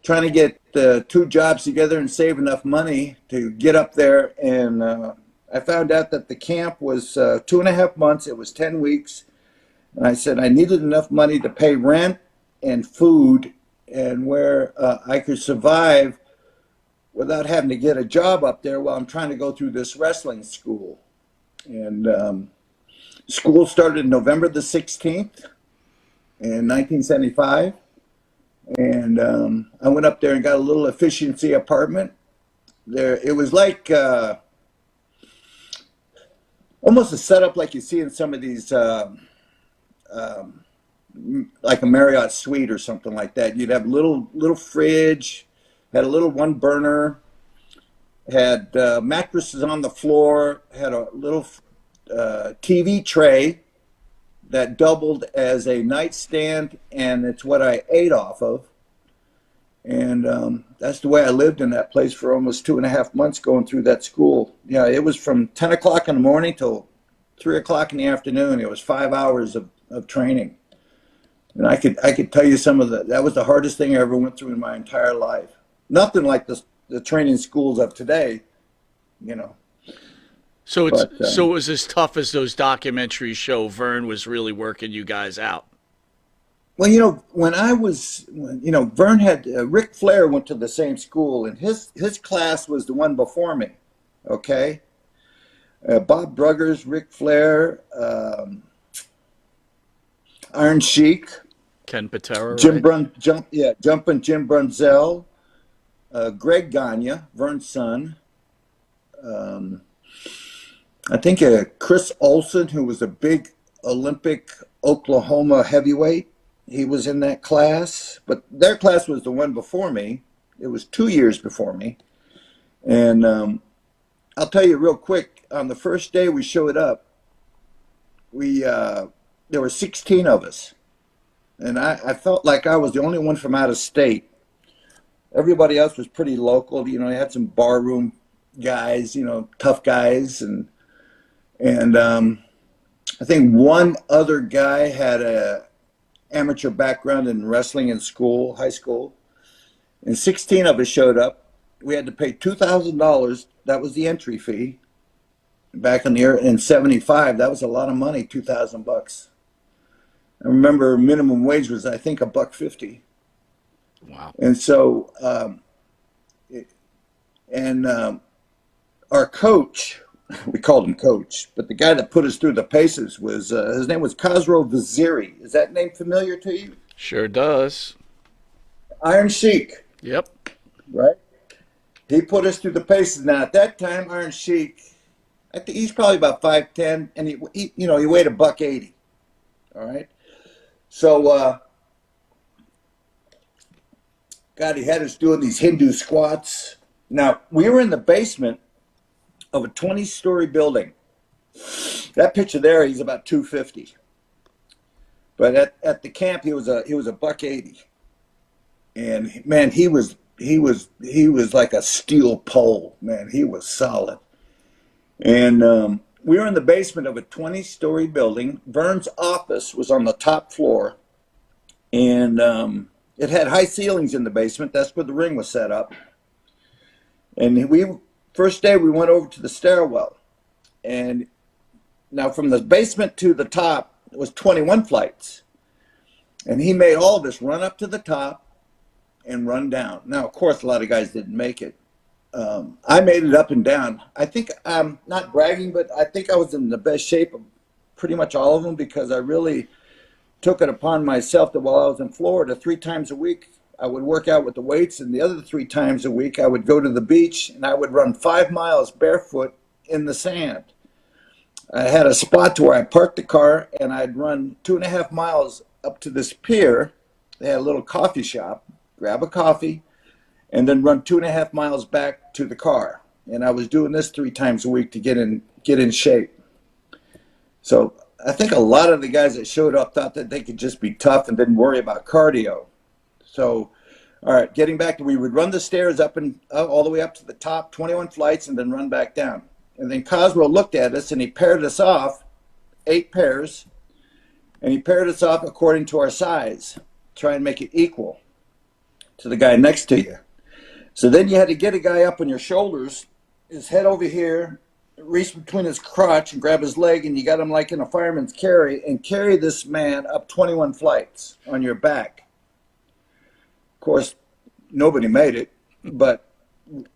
trying to get 2 jobs together and save enough money to get up there. And I found out that the camp was 2.5 months. It was 10 weeks. And I said I needed enough money to pay rent and food and where I could survive without having to get a job up there while I'm trying to go through this wrestling school. And school started November the 16th in 1975. And I went up there and got a little efficiency apartment. There, it was like almost a setup like you see in some of these, like a Marriott suite or something like that. You'd have little fridge, had a little one burner, had mattresses on the floor, had a little TV tray that doubled as a nightstand, and it's what I ate off of. And that's the way I lived in that place for almost 2.5 months going through that school. Yeah, it was from 10 o'clock in the morning till 3 o'clock in the afternoon. It was 5 hours of training. And I could tell you some of that was the hardest thing I ever went through in my entire life. Nothing like the training schools of today, you know. So so it was as tough as those documentaries show. Vern was really working you guys out. Well, when Vern had Ric Flair went to the same school, and his class was the one before me. Okay, Bob Bruggers, Ric Flair, Iron Sheik, Ken Patera, Jumping Jim Brunzell, Greg Gagne, Vern's son. I think Chris Olson, who was a big Olympic Oklahoma heavyweight, he was in that class. But their class was the one before me. It was 2 years before me. And I'll tell you real quick, on the first day we showed up, there were 16 of us. And I felt like I was the only one from out of state. Everybody else was pretty local. You know, they had some barroom guys, tough guys. And I think one other guy had a amateur background in wrestling in school, high school. And 16 of us showed up. We had to pay $2,000. That was the entry fee. Back in 75, that was a lot of money, $2,000. I remember minimum wage was, I think, $1.50. Wow. And so, our coach, we called him coach, but the guy that put us through the paces was, his name was Khosrow Vaziri. Is that name familiar to you? Sure does. Iron Sheik. Yep. Right? He put us through the paces. Now, at that time, Iron Sheik, I think he's probably about 5'10", and he weighed $180. All right? So, God, he had us doing these Hindu squats. Now, we were in the basement of a 20-story building. That picture there, he's about 250. But at the camp, he was $180. And man, he was like a steel pole. Man, he was solid. And we were in the basement of a 20-story building. Vern's office was on the top floor, and it had high ceilings in the basement. That's where the ring was set up. And first day we went over to the stairwell, and now from the basement to the top it was 21 flights, and he made all of us run up to the top and run down. Now, of course, a lot of guys didn't make it. I made it up and down. I think I'm not bragging, but I think I was in the best shape of pretty much all of them, because I really took it upon myself that while I was in Florida, 3 times a week, I would work out with the weights, and the other 3 times a week, I would go to the beach and I would run 5 miles barefoot in the sand. I had a spot to where I parked the car, and I'd run 2.5 miles up to this pier. They had a little coffee shop, grab a coffee, and then run 2.5 miles back to the car. And I was doing this 3 times a week to get in shape. So I think a lot of the guys that showed up thought that they could just be tough and didn't worry about cardio. So, all right, getting back to, we would run the stairs up and all the way up to the top, 21 flights, and then run back down. And then Khosrow looked at us, and he paired us off, 8 pairs, and he paired us off according to our size, try and make it equal. to the guy next to you. So then you had to get a guy up on your shoulders, his head over here, reach between his crotch and grab his leg, and you got him like in a fireman's carry, and carry this man up 21 flights on your back. Of course, nobody made it, but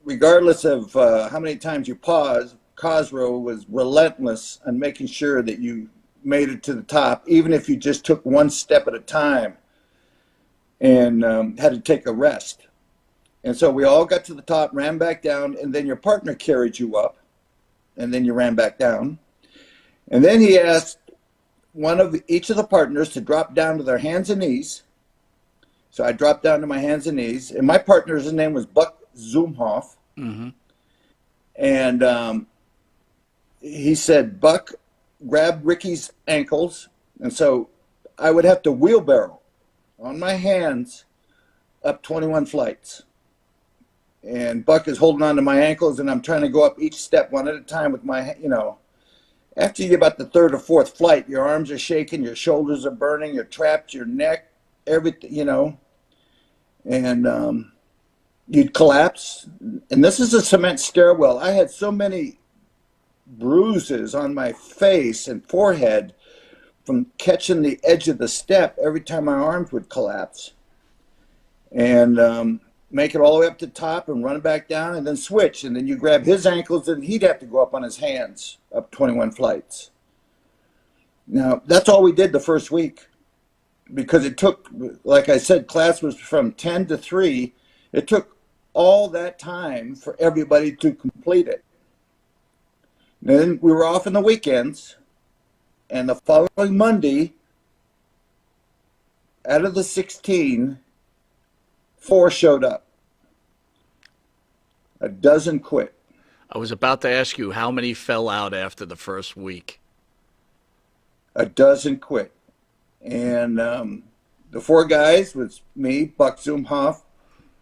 regardless of how many times you paused, Cosroe was relentless on making sure that you made it to the top, even if you just took one step at a time and had to take a rest. And so we all got to the top, ran back down, and then your partner carried you up, and then you ran back down. And then he asked one of each of the partners to drop down to their hands and knees. So I dropped down to my hands and knees, and my partner's name was Buck Zumhoff. Mm-hmm. And he said, Buck, grab Ricky's ankles. And so I would have to wheelbarrow on my hands up 21 flights. And Buck is holding on to my ankles, and I'm trying to go up each step one at a time with my, after you get about the third or fourth flight, your arms are shaking, your shoulders are burning, you're trapped, your neck, everything, and you'd collapse. And this is a cement stairwell. I had so many bruises on my face and forehead from catching the edge of the step every time my arms would collapse. And make it all the way up to the top and run back down and then switch. And then you grab his ankles and he'd have to go up on his hands up 21 flights. Now, that's all we did the first week, because it took, like I said, class was from 10 to 3. It took all that time for everybody to complete it. And then we were off on the weekends, and the following Monday, out of the 16, 4 showed up. A dozen quit. I was about to ask you how many fell out after the first week. A dozen quit. And the 4 guys was me, Buck Zumhoff,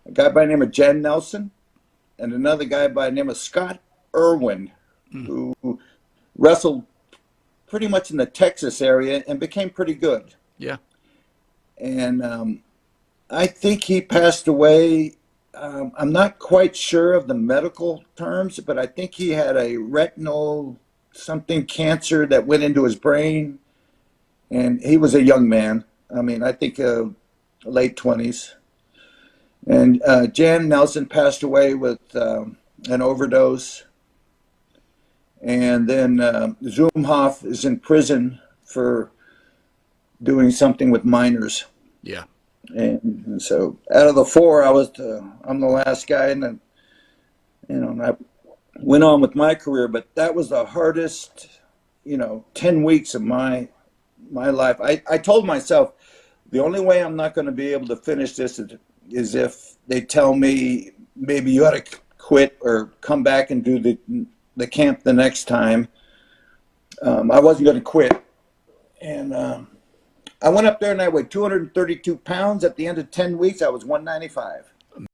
a guy by the name of Jen Nelson, and another guy by the name of Scott Irwin, who wrestled pretty much in the Texas area and became pretty good. Yeah. And I think he passed away. I'm not quite sure of the medical terms, but I think he had a retinal something cancer that went into his brain. And he was a young man. I mean, I think late 20s. And Jan Nelson passed away with an overdose. And then Zumhoff is in prison for doing something with minors. Yeah. And so out of the 4, I'm the last guy, and then, and I went on with my career, but that was the hardest, 10 weeks of my life. I told myself the only way I'm not going to be able to finish this is if they tell me maybe you ought to quit or come back and do the camp the next time. I wasn't going to quit. And I went up there and I weighed 232 pounds. At the end of 10 weeks, I was 195.